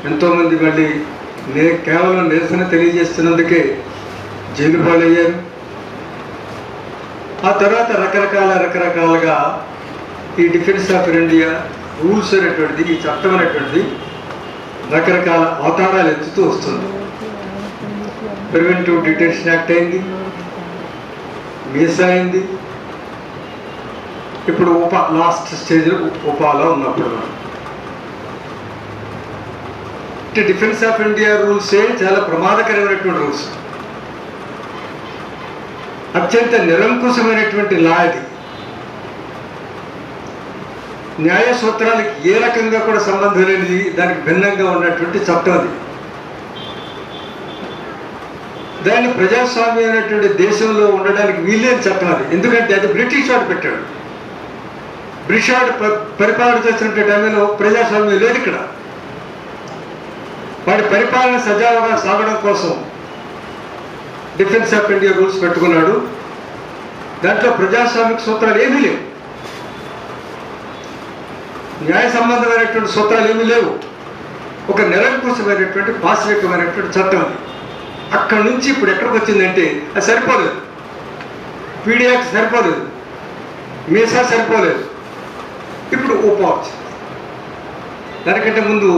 ఎంతోమంది మళ్ళీ కేవలం నిరసన తెలియజేస్తున్నందుకే జైలు పాలయ్యారు. ఆ తర్వాత రకరకాలుగా ఈ డిఫెన్స్ ఆఫ్ ఇండియా రూల్స్ అనేటువంటిది, ఈ చట్టం అనేటువంటిది రకరకాల అవతారాలు ఎత్తుతూ వస్తుంది. ప్రివెంటివ్ డిటెన్షన్ యాక్ట్ అయింది, మీసా అయింది, ఇప్పుడు లాస్ట్ స్టేజ్లో ఉపాలో ఉన్నప్పుడు డిఫెన్స్ ఆఫ్ ఇండియా రూల్సే చాలా ప్రమాదకరమైనటువంటి రూల్స్, అత్యంత నిరంకుశమైనటువంటి లా ఇది. న్యాయ సూత్రాలకి ఏ రకంగా కూడా సంబంధం లేనిది, దానికి భిన్నంగా ఉన్నటువంటి చట్టం అది. దాన్ని ప్రజాస్వామ్యం అనేటువంటి దేశంలో ఉండడానికి వీల్లేని చట్టం అది. ఎందుకంటే అది బ్రిటిష్ వాడు పెట్టాడు. బ్రిటిష్ వాడు పరిపాలన చేస్తున్న టైంలో ప్రజాస్వామ్యం లేదు ఇక్కడ. వాడి పరిపాలన సజావుగా సాగడం కోసం డిఫెన్స్ ఆఫ్ ఇండియా రూల్స్ పెట్టుకున్నాడు. దాంట్లో ప్రజాస్వామిక సూత్రాలు ఏమీ లేవు, న్యాయ సంబంధమైనటువంటి సూత్రాలు ఏమీ లేవు. ఒక నిరంకుశమైనటువంటి పాశవికమైనటువంటి చట్టం అది. అక్కడి నుంచి ఇప్పుడు ఎక్కడికి వచ్చిందంటే అది సరిపోలేదు. పీడియాక్ట్ సరిపోలేదు, మీసా సరిపోలేదు, ఇప్పుడు ఉపా వచ్చింది. దానికంటే ముందు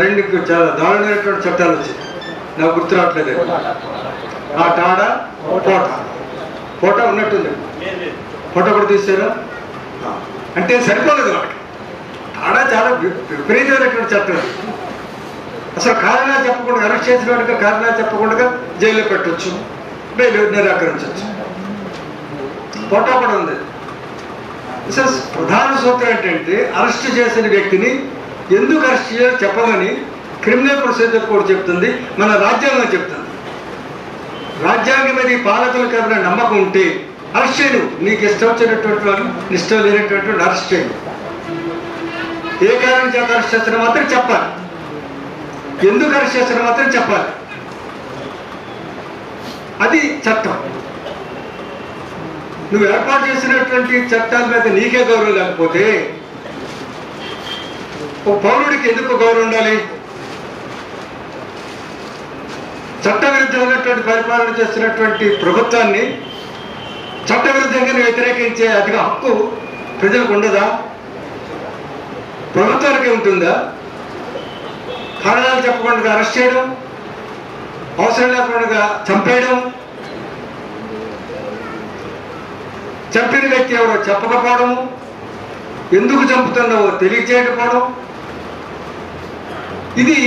రెండు చాలా దారుణమైనటువంటి చట్టాలు వచ్చాయి, నాకు గుర్తు రావట్లేదు. ఆ టాడా ఫోటో ఉన్నట్టుంది, ఫోటో కూడా తీసారా? అంటే సరిపోలేదు వాళ్ళకి. టాడా చాలా విపరీతమైనటువంటి చట్టం. అసలు కారణాలు చెప్పకుండా అరెస్ట్ చేసిన వాడికి కారణాలు చెప్పకుండా జైల్లో పెట్టవచ్చు, బెయిల్ నిరాకరించవచ్చు. ఫోటో కూడా ఉంది. అసలు ప్రధాన సూత్రం ఏంటంటే అరెస్ట్ చేసిన వ్యక్తిని ఎందుకు అరెస్ట్ చేయాలో చెప్పమని క్రిమినల్ ప్రొసీజర్ కోడ్ చెప్తుంది, మన రాజ్యాంగం చెప్తుంది. రాజ్యాంగం మీద పాలకులకు ఎవరైనా నమ్మకం ఉంటే అరెస్ట్ చేయను. నీకు ఇష్టం వచ్చినటువంటి వాళ్ళు, ఇష్టం లేనటువంటి వాళ్ళు అరెస్ట్ చేయను. ఏ కారణం చేత అరెస్ట్ చేస్తున్నా మాత్రం చెప్పాలి, ఎందుకు అరెస్ట్ చేస్తున్నా మాత్రం చెప్పాలి. అది చట్టం. నువ్వు ఏర్పాటు చేసినటువంటి చట్టాల మీద నీకే గౌరవం లేకపోతే ఒక పౌరుడికి ఎందుకు గౌరవం ఉండాలి? చట్టవిరుద్ధమైనటువంటి పరిపాలన చేస్తున్నటువంటి ప్రభుత్వాన్ని చట్టవిరుద్ధంగా వ్యతిరేకించే అధిక హక్కు ప్రజలకు ఉండదా? ప్రభుత్వానికి ఉంటుందా? కారణాలు చెప్పకుండా అరెస్ట్ చేయడం, అవసరం లేకుండా చంపేయడం, చంపిన వ్యక్తి ఎవరో చెప్పకపోవడం, ఎందుకు చంపుతున్నావో తెలియజేయకపోవడం, ఇది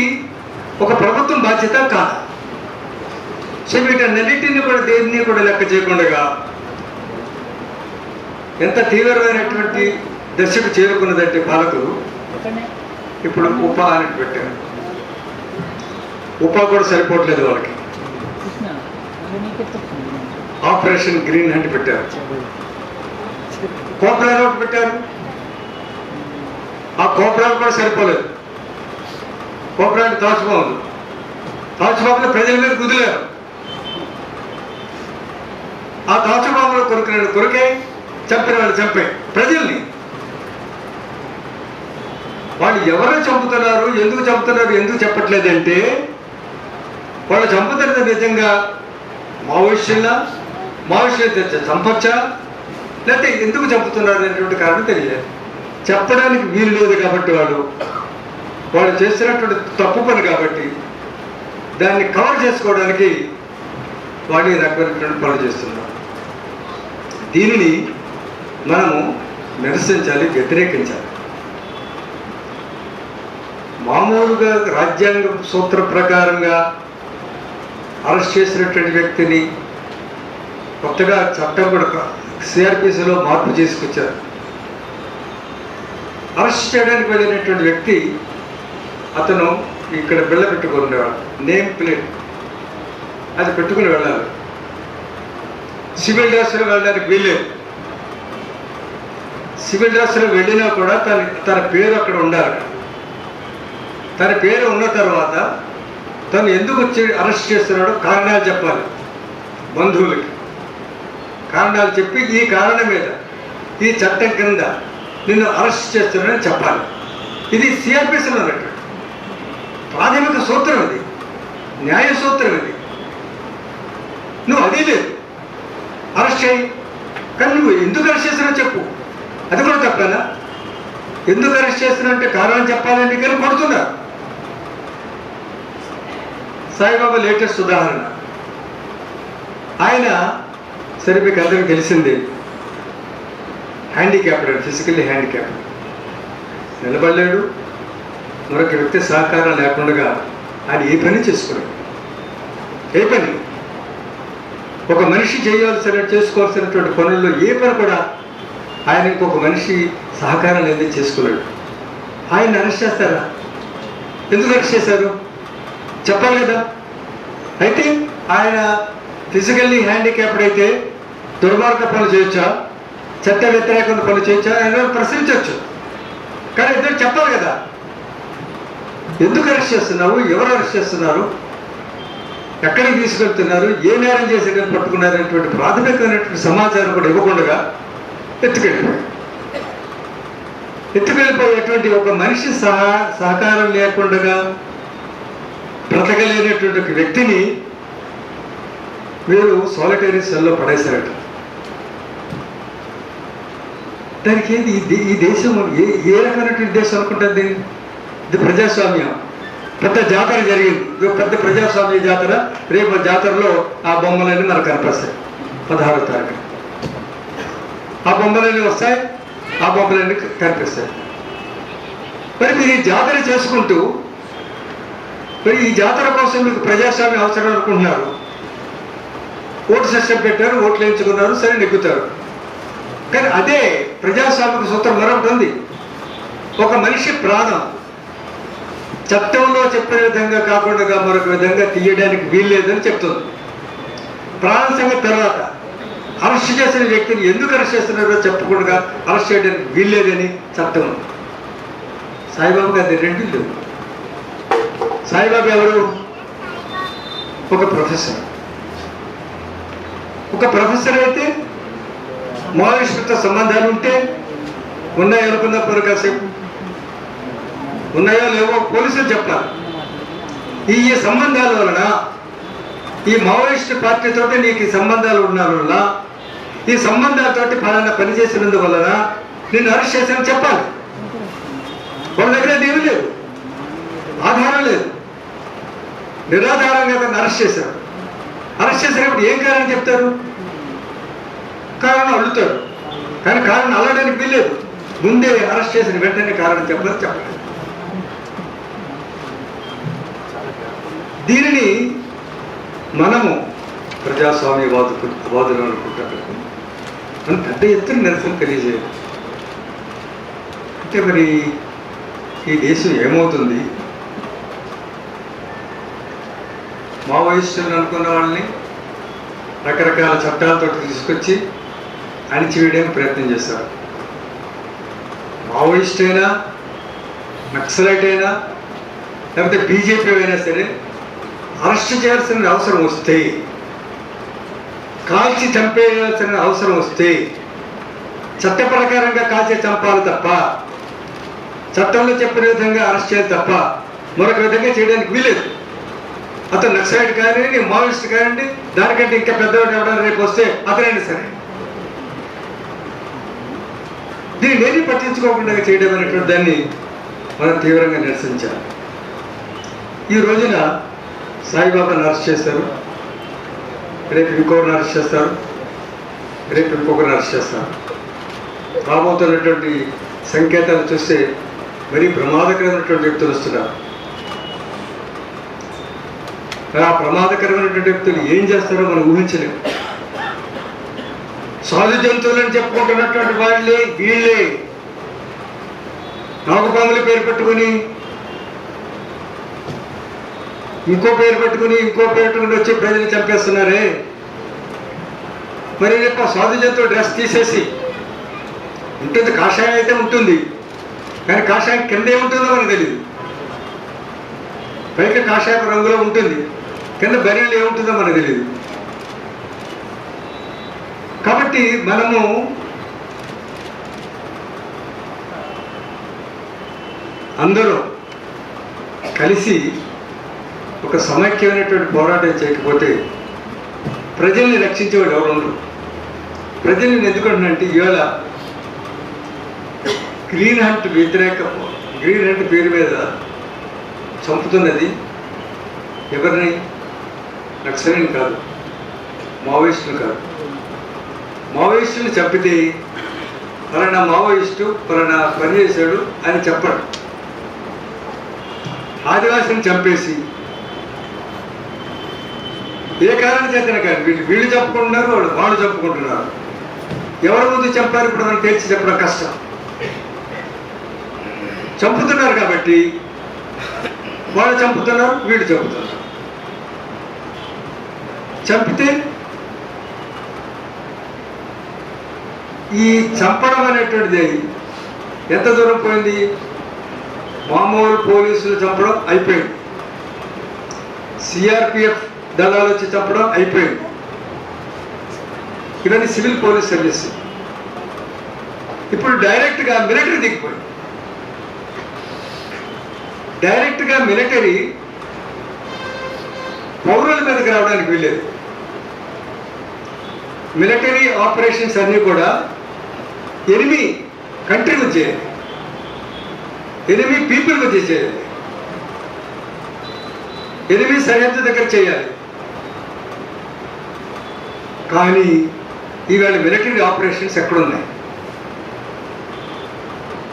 ఒక ప్రభుత్వం బాధ్యత కాదు. సో వీటన్నిటిని కూడా దేన్ని కూడా లెక్క చేయకుండా ఎంత తీవ్రమైనటువంటి దశకు చేరుకున్నదంటే పాలకులు ఇప్పుడు ఉపా అని పెట్టారు. ఉపా కూడా సరిపోవట్లేదు వాళ్ళకి. ఆపరేషన్ గ్రీన్ హ్యాండ్ పెట్టారు, కోబ్రాలు ఒకటి పెట్టారు. ఆ కోబ్రాలు కూడా సరిపోలేదు. కోబ్రా అంటే తాచుబాబులు ప్రజల మీద కుదిలేరు. ఆ తాచుబాబులో కొరికే చంపిన వాళ్ళు చంపే ప్రజల్ని. వాళ్ళు ఎవరు చంపుతున్నారు, ఎందుకు చంపుతున్నారు, ఎందుకు చెప్పట్లేదంటే వాళ్ళు చంపుతున్నది నిజంగా మావోయిస్టులా, మావోయిస్టులు చంపొచ్చా, లేకపోతే ఎందుకు చంపుతున్నారు అనేటువంటి కారణం తెలియదు. చెప్పడానికి వీలు లేదు కాబట్టి వాళ్ళు చేస్తున్నటువంటి తప్పు పని కాబట్టి దాన్ని కవర్ చేసుకోవడానికి వాళ్ళు ఈ రకమైనటువంటి పనులు చేస్తున్నారు. దీనిని మనము నిరసించాలి, వ్యతిరేకించాలి. మామూలుగా రాజ్యాంగ సూత్ర ప్రకారంగా అరెస్ట్ చేసినటువంటి వ్యక్తిని కొత్తగా చట్టం కూడా సిఆర్పిసిలో మార్పు చేసుకొచ్చారు. అరెస్ట్ చేయడానికి వెళ్ళినటువంటి వ్యక్తి అతను ఇక్కడ బిళ్ళ పెట్టుకుని ఉండేవాడు, నేమ్ ప్లేట్ అది పెట్టుకుని వెళ్ళాలి. సివిల్ డ్రెస్లో వెళ్ళడానికి వీల్లేదు. సివిల్ డ్రెస్లో వెళ్ళినా కూడా తన పేరు అక్కడ ఉండాలి. తన పేరు ఉన్న తర్వాత తను ఎందుకు వచ్చి అరెస్ట్ చేస్తున్నాడో కారణాలు చెప్పాలి. బంధువులకి కారణాలు చెప్పి ఈ కారణం మీద ఈ చట్టం కింద నిన్ను అరెస్ట్ చేస్తున్నాడని చెప్పాలి. ఇది సిఆర్పిసిలో ఉన్నట్టు. సూత్రం అది, న్యాయ సూత్రం అది. నువ్వు అది లేదు, అరెస్ట్ చేయి. కానీ నువ్వు ఎందుకు అరెస్ట్ చేస్తున్నావు చెప్పు, అది కూడా తప్పనా? ఎందుకు అరెస్ట్ చేస్తున్నావు అంటే కారణం చెప్పాలంటే కానీ కొడుతున్నారు. సాయిబాబా లేటెస్ట్ ఉదాహరణ. ఆయన సరే మీకు అందరికీ తెలిసిందే, హ్యాండిక్యాప్డ్, ఫిజికల్లీ హ్యాండిక్యాప్డ్. నిలబడలేడు, మరొక వ్యక్తి సహకారం లేకుండా ఆయన ఏ పని చేసుకోలేడు. ఏ పని, ఒక మనిషి చేసుకోవాల్సినటువంటి పనుల్లో ఏ పని కూడా ఆయన ఇంకొక మనిషి సహకారం లేదే చేసుకోలేడు. ఆయన అరెస్ట్ చేస్తారా? ఎందుకు అరెస్ట్ చేశారు చెప్పాలి కదా. అయితే ఆయన ఫిజికల్లీ హ్యాండిక్యాప్డ్ అయితే దుర్మార్గ పనులు చేయొచ్చా, చట్ట వ్యతిరేక పనులు చేయొచ్చా, ఆయన ప్రశ్నించవచ్చు. కానీ ఇద్దరు చెప్పాలి కదా, ఎందుకు అరెస్ట్ చేస్తున్నావు, ఎవరు అరెస్ట్ చేస్తున్నారు, ఎక్కడికి తీసుకెళ్తున్నారు, ఏ నేరం చేసి పట్టుకున్నారు అనేటువంటి ప్రాథమికమైనటువంటి సమాచారం కూడా ఇవ్వకుండా ఎత్తుకెళ్ళిపోయేటువంటి ఒక మనిషి సహకారం లేకుండా బ్రతకలేనటువంటి ఒక వ్యక్తిని మీరు సాలిటరీ సెల్లో పడేశారట. దానికి ఏంది ఈ దేశం ఏ రకమైనటువంటి దేశం అనుకుంటుంది? ఇది ప్రజాస్వామ్యం. పెద్ద జాతర జరిగింది, పెద్ద ప్రజాస్వామ్య జాతర. రేపు జాతరలో ఆ బొమ్మలన్నీ మనకు కనిపిస్తాయి. 16వ తారీఖు ఆ బొమ్మలన్నీ వస్తాయి, ఆ బొమ్మలన్నీ కనిపిస్తాయి. మరి మీరు ఈ జాతర చేసుకుంటూ మరి ఈ జాతర కోసం మీకు ప్రజాస్వామ్యం అవసరం అనుకుంటున్నారు. ఓటు సిస్టమ్ పెట్టారు, ఓట్లు వేయించుకున్నారు, సరే నెగ్గుతారు. కానీ అదే ప్రజాస్వామిక సూత్రం మరొకటి ఉంది. ఒక మనిషి ప్రాణం చట్టంలో చెప్పిన విధంగా కాకుండా మరొక విధంగా తీయడానికి వీల్లేదని చెప్తుంది. ప్రాణ సంగతి తర్వాత అరెస్ట్ చేసిన వ్యక్తిని ఎందుకు అరెస్ట్ చేస్తున్నారో చెప్పకుండా అరెస్ట్ చేయడానికి వీల్లేదని చట్టం ఉంది. సాయిబాబుకి అది రెండు లేవు. సాయిబాబు ఎవరు? ఒక ప్రొఫెసర్. ఒక ప్రొఫెసర్ అయితే మావోయిస్టులతో సంబంధాలు ఉంటే ఉన్నాయో అనుకుందాం, పలు కాసేపు ఉన్నాయో లేవో పోలీసులు చెప్పాలి. ఈ సంబంధాల వలన, ఈ మావోయిస్ట్ పార్టీతో నీకు ఈ సంబంధాలు ఉన్న వలన, ఈ సంబంధాలతోటి ఫలానా పనిచేసినందువలన నిన్ను అరెస్ట్ చేశానని చెప్పాలి. వాళ్ళ దగ్గర ఏమీ లేదు, ఆధారం లేదు, నిరాధారంగా తను అరెస్ట్ చేశారు. అరెస్ట్ చేసినప్పుడు ఏం కారణం చెప్తారు? కారణం అడుగుతారు. కానీ కారణం అల్లడానికి వీల్లేదు. ముందే అరెస్ట్ చేసిన వెంటనే కారణం చెప్పలేదు. దీనిని మనము ప్రజాస్వామ్యవాదులు అనుకుంటారు. మనం పెద్ద ఎత్తున నిరసన తెలియజేయాలి. అంటే మరి ఈ దేశం ఏమవుతుంది? మావోయిస్టులను అనుకున్న వాళ్ళని రకరకాల చట్టాలతో తీసుకొచ్చి అణిచివేయడానికి ప్రయత్నం చేస్తారు. మావోయిస్ట్ అయినా, నక్సలైట్ అయినా, లేకపోతే బీజేపీ అయినా సరే అరెస్ట్ చేయాల్సిన అవసరం వస్తే, కాల్చి చంపేయాల్సిన అవసరం వస్తే చట్ట ప్రకారంగా కాల్చి చంపాలి తప్ప, చట్టంలో చెప్పిన విధంగా అరెస్ట్ చేయాలి తప్ప మరొక విధంగా చేయడానికి వీలేదు. అతను నక్సలైట్ కానివ్వండి, మావోయిస్ట్ కానివ్వండి, దానికంటే ఇంకా పెద్దవాడు ఎవరైనా రేపు వస్తే అతనైనా సరే దీన్ని ఏది పట్టించుకోకుండా చేయడం అనేటువంటి దాన్ని మనం తీవ్రంగా నిరసించాలి. ఈ రోజున సాయిబాబాను అరెస్ట్ చేస్తారు, రేపు ఇంకొకరిని అరెస్ట్ చేస్తారు, రేపు ఇంకొకరిని అరెస్ట్ చేస్తారు. రాబోతున్నటువంటి సంకేతాలు చూస్తే మరీ ప్రమాదకరమైనటువంటి వ్యక్తులు వస్తున్నారు. ఆ ప్రమాదకరమైనటువంటి వ్యక్తులు ఏం చేస్తారో మనం ఊహించలేము. సాధు జంతువులని చెప్పుకుంటున్నటువంటి వాళ్ళే వీళ్ళే నాగుపాముల పేరు పెట్టుకుని, ఇంకో పేరు పెట్టుకుని వచ్చి ప్రజలు చంపేస్తున్నారే. మరి రేపు సాధు జంతువు డ్రెస్ తీసేసి ఉంటుంది, కాషాయం అయితే ఉంటుంది, కానీ కాషాయం కింద ఏముంటుందో మనకు తెలియదు. పైకి కాషాయ రంగులో ఉంటుంది, కింద బనీలు ఏముంటుందో మనకు తెలియదు. కాబట్టి మనము అందరూ కలిసి ఒక సమైక్యమైనటువంటి పోరాటం చేయకపోతే ప్రజల్ని రక్షించేవాడు ఎవరు ఉండరు. ప్రజల్ని ఎందుకంటున్నంటే ఇవాళ గ్రీన్ హంట్ పేరు మీద చంపుతున్నది ఎవరిని? నక్సలైన్ కాదు, మావోయిస్టులు కాదు. మావోయిస్టులు చంపితే పలానా మావోయిస్టు పలానా పని చేశాడు అని చెప్పడు. ఆదివాసిని చంపేసి ఏ కారణం చేతనే కానీ వీళ్ళు చెప్పుకుంటున్నారు, వాళ్ళు చెప్పుకుంటున్నారు. ఎవరి ముందు చంపారు ఇప్పుడు మనం తేల్చి చెప్పడం కష్టం. చంపుతున్నారు కాబట్టి వాళ్ళు చంపుతున్నారు, వీళ్ళు చంపుతున్నారు. చంపితే ఈ చంపడం అనేటువంటిది ఎంత దూరం పోయింది? మామూలు పోలీసులు చంపడం అయిపోయింది, సిఆర్పిఎఫ్ దళాలు వచ్చి చంపడం అయిపోయింది. ఇవన్నీ సివిల్ పోలీస్ సర్వీస్. ఇప్పుడు డైరెక్ట్గా మిలిటరీ దిగిపోయింది. డైరెక్ట్గా మిలిటరీ పౌరుల మీదకి రావడానికి వీలేదు. మిలిటరీ ఆపరేషన్స్ అన్నీ కూడా ఎనిమి కంట్రీ మధ్య చేయాలి, ఎనిమి పీపుల్ మధ్య చేయాలి, ఎనిమి సరిహద్దు దగ్గర చేయాలి. కానీ ఇవాళ మిలిటరీ ఆపరేషన్స్ ఎక్కడున్నాయి?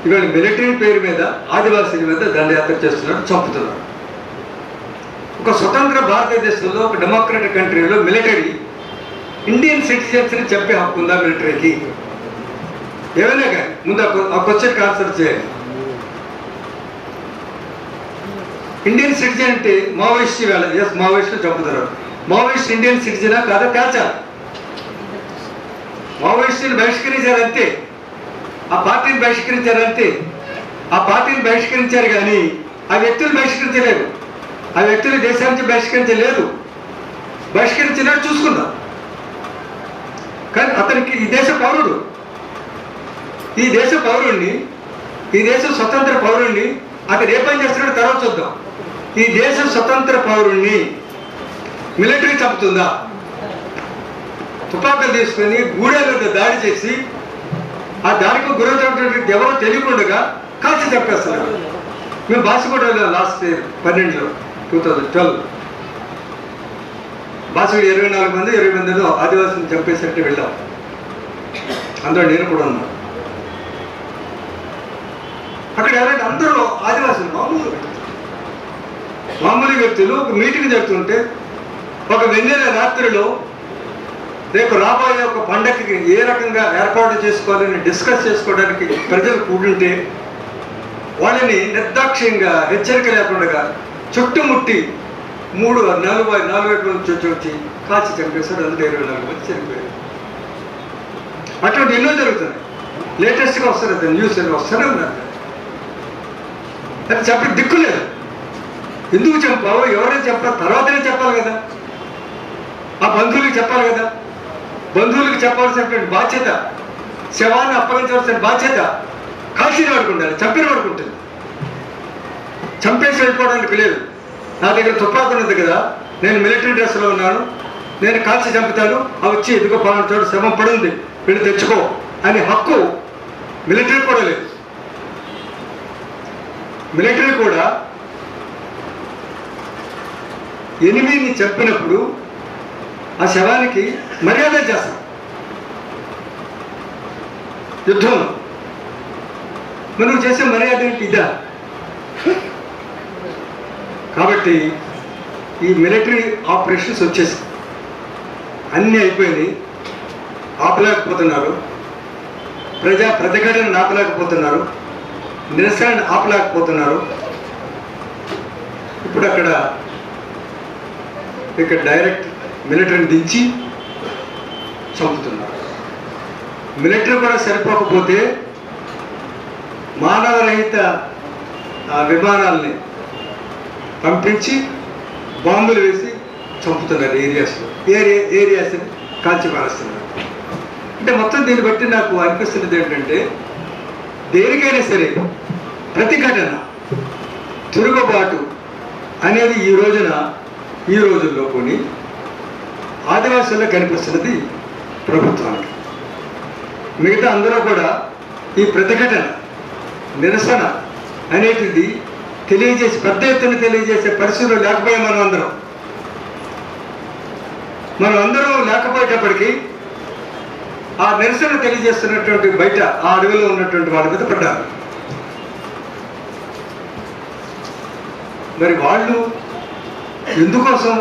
ఇవాళ మిలిటరీ పేరు మీద ఆదివాసీల మీద దండయాత్ర చేస్తున్నారు, చంపుతున్నారు. ఒక స్వతంత్ర భారతదేశంలో, ఒక డెమోక్రటిక్ కంట్రీలో మిలిటరీ ఇండియన్ సిటిజన్స్ని చంపే హక్కు ఉందా మిలిటరీకి? ఏమైనా కానీ ముందు ఆ క్వశ్చన్కి ఆన్సర్ చేయాలి. ఇండియన్ సిటిజన్ అంటే మావోయిస్ట్ వేళ మావోయిస్టులు చంపుతున్నారు. మావోయిస్ట్ ఇండియన్ సిటిజనా కాదా తేల్చాలి. మావోయిస్టుని బహిష్కరించారంతే, ఆ పార్టీని బహిష్కరించారంతే. ఆ పార్టీని బహిష్కరించారు కానీ ఆ వ్యక్తులు బహిష్కరించలేదు, ఆ వ్యక్తులు దేశం నుంచి బహిష్కరించలేదు. బహిష్కరించినట్టు చూసుకుందాం, కానీ అతనికి ఈ దేశ పౌరుడు, ఈ దేశ పౌరుణ్ణి, ఈ దేశ స్వతంత్ర పౌరుణ్ణి అతను ఏ పని చేస్తున్నాడో తర్వాత చూద్దాం. ఈ దేశ స్వతంత్ర పౌరుణ్ణి మిలిటరీ చంపుతుందా? తుపాకులు తీసుకొని గూడెల మీద దాడి చేసి ఆ దాడికి గురవుతున్నటువంటి ఎవరో తెలియకుండా కాల్చి చంపేస్తున్నారు. మేము బాసిగూడలో లాస్ట్ 2012 బాసిగూడ 24 మంది 20 మందిలో ఆదివాసులను చంపేసినట్టు వెళ్ళాం. అందులో నేను కూడా ఉన్నాను. అక్కడ ఎవరైతే అందరూ ఆదివాసులు మామూలు వ్యక్తులు ఒక మీటింగ్ జరుగుతుంటే ఒక వెన్నెల రాత్రిలో రేపు రాబోయే ఒక పండగకి ఏ రకంగా ఏర్పాటు చేసుకోవాలని డిస్కస్ చేసుకోవడానికి ప్రజలు కూడుంటే వాళ్ళని నిర్దాక్ష్యంగా హెచ్చరిక లేకుండా చుట్టుముట్టి 4 వైపుల నుంచి వచ్చి కాల్చి చంపేశాడు. అందులో 24 మంది చనిపోయారు. అటువంటి ఎన్నో జరుగుతున్నాయి. లేటెస్ట్గా వస్తారు న్యూస్ వస్తూనే ఉన్నారు. అది చెప్పి దిక్కులేదు. ఎందుకు చంపావు, ఎవరైనా చెప్పాలి, తర్వాతనే చెప్పాలి కదా. ఆ బంధువులకు చెప్పాలి కదా. బంధువులకు చెప్పాల్సినటువంటి బాధ్యత, శవాన్ని అప్పగించవలసిన బాధ్యత కాల్చిన వాడుకుంటారు, చంపిన వాడుకుంటుంది. చంపేసి వెళ్ళిపోవడానికి లేదు. నా దగ్గర తుపాకు ఉన్నది కదా, నేను మిలిటరీ డ్రెస్లో ఉన్నాను, నేను కాల్చి చంపుతాను, అవి వచ్చి ఎదుగో పలానా చోటు శవం పడుంది వెళ్ళి తెచ్చుకో అనే హక్కు మిలిటరీ కూడా లేదు. మిలిటరీ కూడా ఎనిమిదిని చంపినప్పుడు ఆ శవానికి మర్యాద చేస్తాం యుద్ధంలో. మనం చేసే మర్యాద ఏంటి? ఇదా? కాబట్టి ఈ మిలిటరీ ఆపరేషన్స్ వచ్చేసి అన్నీ అయిపోయినాయి. ఆపలేకపోతున్నారు, ప్రతిఘటనను ఆపలేకపోతున్నారు, నిరసనను ఆపలేకపోతున్నారు. ఇప్పుడు ఇక్కడ డైరెక్ట్ మిలిటరీని దించి చంపుతున్నారు. మిలిటరీ కూడా సరిపోకపోతే మానవరహిత విమానాల్ని పంపించి బాంబులు వేసి చంపుతున్నారు. ఏరియాస్ని కాల్చి పారేస్తున్నారు. అంటే మొత్తం దీన్ని బట్టి నాకు అనిపిస్తున్నది ఏంటంటే, దేనికైనా సరే ప్రతిఘటన, తిరుగుబాటు అనేది ఈ రోజుల్లో కొని ఆదివాసుల్లో కనిపిస్తున్నది ప్రభుత్వానికి. మిగతా అందరూ కూడా ఈ ప్రతిఘటన నిరసన అనేటిది తెలియజేసి పెద్ద ఎత్తున తెలియజేసే పరిస్థితులు లేకపోయే మనం అందరం లేకపోయేటప్పటికీ ఆ నిరసన తెలియజేస్తున్నటువంటి బయట ఆ అడవిలో ఉన్నటువంటి వాళ్ళ మీద పడ్డారు. మరి వాళ్ళు ఎందుకోసం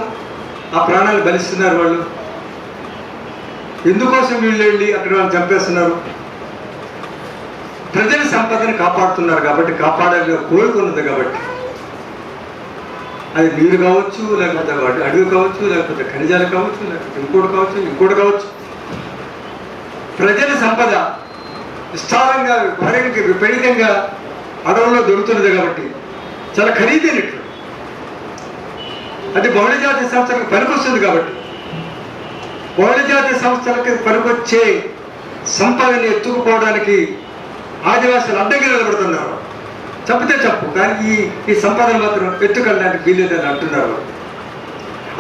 ఆ ప్రాణాలు బలిస్తున్నారు? వాళ్ళు ఎందుకోసం వీళ్ళు వెళ్ళి అక్కడ వాళ్ళు చంపేస్తున్నారు? ప్రజల సంపదను కాపాడుతున్నారు కాబట్టి, కాపాడాలని కోరుకున్నది కాబట్టి, అది నీరు కావచ్చు, లేకపోతే అడవి కావచ్చు, లేకపోతే ఖనిజాలు కావచ్చు, లేకపోతే ఇంకోటి కావచ్చు. ప్రజల సంపద విస్తారంగా విపరీతంగా అడవుల్లో దొరుకుతున్నది కాబట్టి చాలా ఖరీదైనట్లు. అది బహుళ జాతి సంస్థలకు పనికొస్తుంది కాబట్టి, బహుళ జాతి సంస్థలకు పనికొచ్చే సంపదని ఎత్తుకుపోవడానికి ఆదివాసులు అడ్డంగా నిలబడుతున్నారు. చంపితే చెప్పు, కానీ ఈ సంపదను మాత్రం ఎత్తుకెళ్ళడానికి వీల్లేదని అంటున్నారు.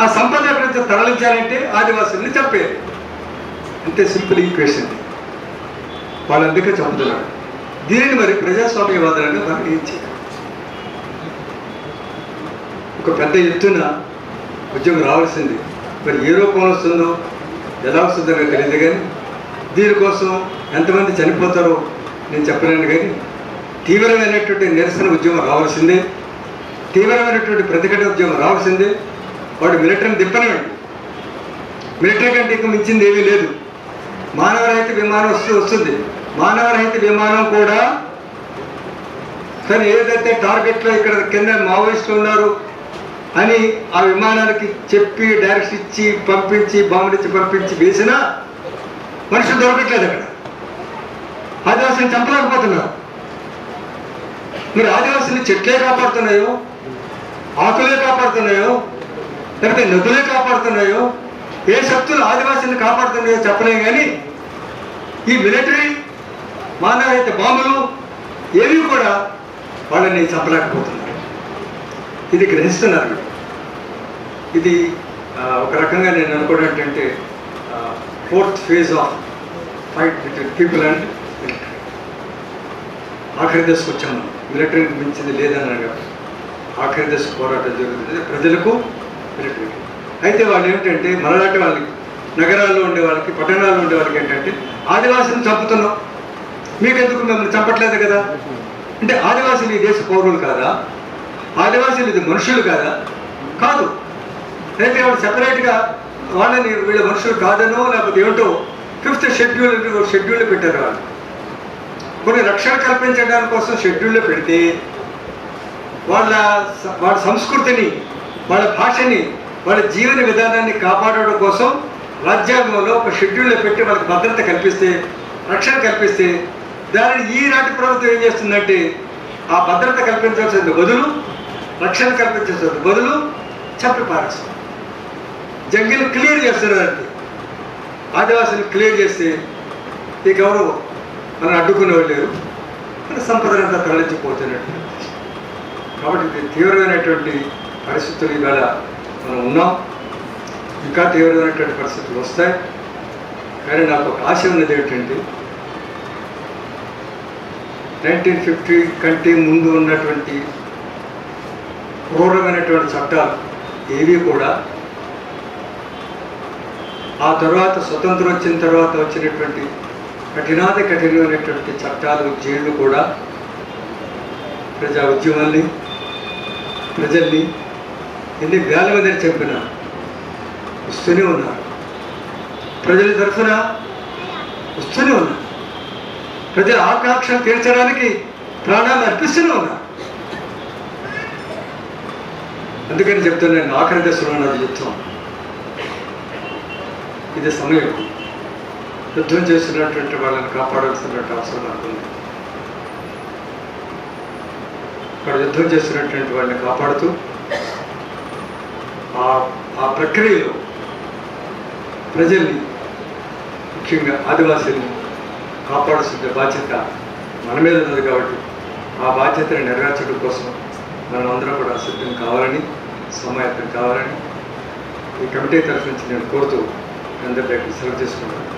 ఆ సంపద ఎక్కడైతే తరలించాలంటే ఆదివాసుల్ని చంపేది. అంతే సింపుల్ ఈక్వేషన్. వాళ్ళు అందుకే చంపుతున్నారు. దీనిని మరి ప్రజాస్వామ్యవాదులను మనం ఏం చేయాలి? ఒక పెద్ద ఎత్తున ఉద్యమం రావాల్సింది. మరి ఏ రూపంలో వస్తుందో ఎలా వస్తుందో తెలియదు, కానీ దీనికోసం ఎంతమంది చనిపోతారో నేను చెప్పలేను. కానీ తీవ్రమైనటువంటి నిరసన ఉద్యమం రావాల్సిందే, తీవ్రమైనటువంటి ప్రతిఘటన ఉద్యమం రావాల్సిందే. వాడు మిలిటరీని దిప్పనివ్వండి, మిలిటరీ కంటే ఇంకా మించింది ఏమీ లేదు. మానవరహిత విమానం వస్తుంది. మానవరహిత విమానం కూడా కానీ ఏదైతే టార్గెట్లో ఇక్కడ కింద మావోయిస్టులు ఉన్నారు అని ఆ విమానానికి చెప్పి డైరెక్షన్ ఇచ్చి పంపించి బాంబులిచ్చి పంపించి వేసినా మనుషులు దొరకట్లేదు. అక్కడ ఆదివాసులను చంపలేకపోతున్నారు. మరి ఆదివాసులు చెట్లే కాపాడుతున్నాయో, ఆకులే కాపాడుతున్నాయో, లేకపోతే నదులే కాపాడుతున్నాయో, ఏ శక్తులు ఆదివాసులను కాపాడుతున్నాయో చెప్పలేం. కానీ ఈ మిలిటరీ మానవరహిత బాంబులు ఏవి కూడా వాళ్ళని చంపలేకపోతున్నారు. ఇది గ్రహిస్తున్నారు. ఇది ఒక రకంగా నేను అనుకోవడం ఏంటంటే fourth phase of fight between people and military. ఆఖరి దశకు వచ్చాము. మిలిటరీకి మించింది లేదన్నాడు. ఆఖరి దశకు పోరాటం జరుగుతుంది ప్రజలకు మిలిటరీకి. అయితే వాళ్ళు ఏమిటంటే మనలాంటి వాళ్ళకి, నగరాల్లో ఉండే వాళ్ళకి, పట్టణాల్లో ఉండే వాళ్ళకి ఏంటంటే ఆదివాసులను చంపుతున్నాం, మీకెందుకు మిమ్మల్ని చంపట్లేదు కదా అంటే ఆదివాసులు ఈ దేశ పౌరులు కాదా? ఆదివాసులు ఇది మనుషులు కాదా? కాదు. అయితే వాళ్ళు సెపరేట్గా వాళ్ళని వీళ్ళ మనుషులు కాదనో లేకపోతే ఏమిటో 5th షెడ్యూల్ పెట్టారు. వాళ్ళు కొన్ని రక్షణ కల్పించడానికి కోసం షెడ్యూల్లో పెడితే వాళ్ళ సంస్కృతిని, వాళ్ళ భాషని, వాళ్ళ జీవన విధానాన్ని కాపాడడం కోసం రాజ్యాంగంలో ఒక షెడ్యూల్లో పెట్టి వాళ్ళకి భద్రత కల్పిస్తే, రక్షణ కల్పిస్తే, దానిని ఈనాటి ప్రభుత్వం ఏం చేస్తుందంటే ఆ భద్రత కల్పించాల్సిన బదులు, రక్షణ కల్పించాల్సిన బదులు చంపి పారేస్తుంది. జంగిల్ క్లియర్ చేస్తున్నారు. ఆదివాసులు క్లియర్ చేస్తే ఈ గౌరవం మనం అడ్డుకునేవాళ్ళు లేరు, మన సంపదనంతా తరలించిపోతున్నట్టు. కాబట్టి ఇది తీవ్రమైనటువంటి పరిస్థితులు ఇవాళ మనం ఉన్నాం. ఇంకా తీవ్రమైనటువంటి పరిస్థితులు వస్తాయి. కానీ నాకు ఒక ఆశ ఉన్నది ఏమిటంటే 1950 కంటే ముందు ఉన్నటువంటి క్రూరమైనటువంటి చట్టాలు ఏవి కూడా ఆ తర్వాత స్వతంత్రం వచ్చిన తర్వాత వచ్చినటువంటి కఠినమైనటువంటి చట్టాలు, జైళ్ళు కూడా ప్రజా ఉద్యమాల్ని, ప్రజల్ని ఎన్ని వేల మందిని చంపినా వస్తూనే ఉన్నారు. ప్రజల తరఫున వస్తూనే ఉన్నారు. ప్రజల ఆకాంక్షలు తీర్చడానికి ప్రాణాలు అర్పిస్తూనే ఉన్నారు. అందుకని చెప్తాను, నేను ఆఖరి దశలో ఉన్నది చెప్తాను. ఇది సమయం. యుద్ధం చేస్తున్నటువంటి వాళ్ళని కాపాడాల్సినటువంటి అవసరం నాకు ఉంది. అక్కడ యుద్ధం చేస్తున్నటువంటి వాళ్ళని కాపాడుతూ ఆ ప్రక్రియలో ప్రజల్ని, ముఖ్యంగా ఆదివాసీలను కాపాడాల్సిన బాధ్యత మన మీద ఉన్నది. కాబట్టి ఆ బాధ్యతను నెరవేర్చడం కోసం మనం అందరం కూడా సిద్ధం కావాలని సమాయత్తం కావాలని ఈ కమిటీ తరఫు నుంచి నేను కోరుతూ అందరి దగ్గర సెలవు తీసుకుంటాను.